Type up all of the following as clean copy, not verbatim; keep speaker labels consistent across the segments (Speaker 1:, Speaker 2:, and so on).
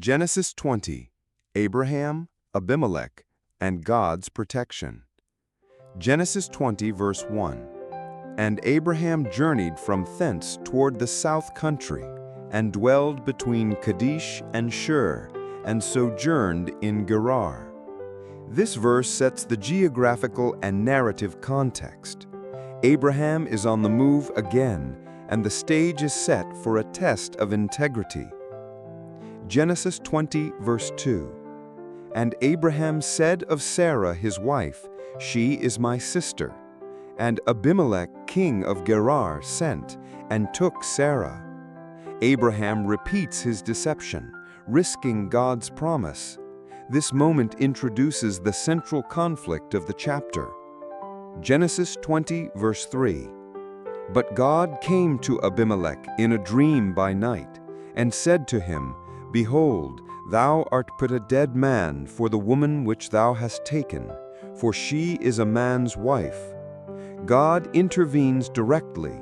Speaker 1: Genesis 20, Abraham, Abimelech, and God's protection. Genesis 20, verse 1. And Abraham journeyed from thence toward the south country, and dwelled between Kadesh and Shur, and sojourned in Gerar. This verse sets the geographical and narrative context. Abraham is on the move again, and the stage is set for a test of integrity. Genesis 20, verse 2. And Abraham said of Sarah his wife, She is my sister. And Abimelech king of Gerar sent, and took Sarah. Abraham repeats his deception, risking God's promise. This moment introduces the central conflict of the chapter. Genesis 20, verse 3. But God came to Abimelech in a dream by night, and said to him, Behold, thou art but a dead man for the woman which thou hast taken, for she is a man's wife. God intervenes directly,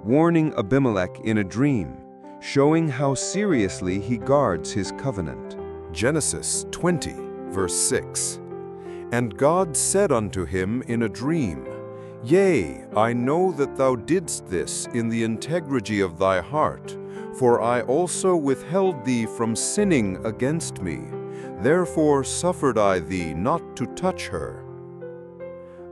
Speaker 1: warning Abimelech in a dream, showing how seriously he guards his covenant.
Speaker 2: Genesis 20, verse 6. And God said unto him in a dream, Yea, I know that thou didst this in the integrity of thy heart, for I also withheld thee from sinning against me. Therefore suffered I thee not to touch her.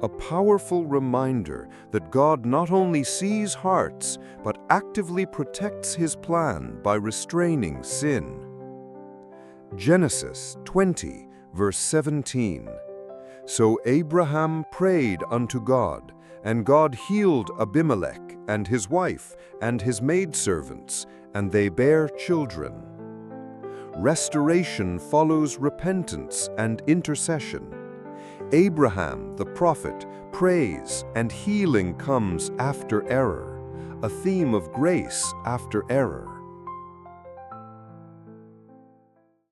Speaker 2: A powerful reminder that God not only sees hearts, but actively protects his plan by restraining sin. Genesis 20, verse 17. So Abraham prayed unto God, and God healed Abimelech and his wife and his maidservants, and they bare children. Restoration follows repentance and intercession. Abraham, the prophet, prays, and healing comes after error, a theme of grace after error.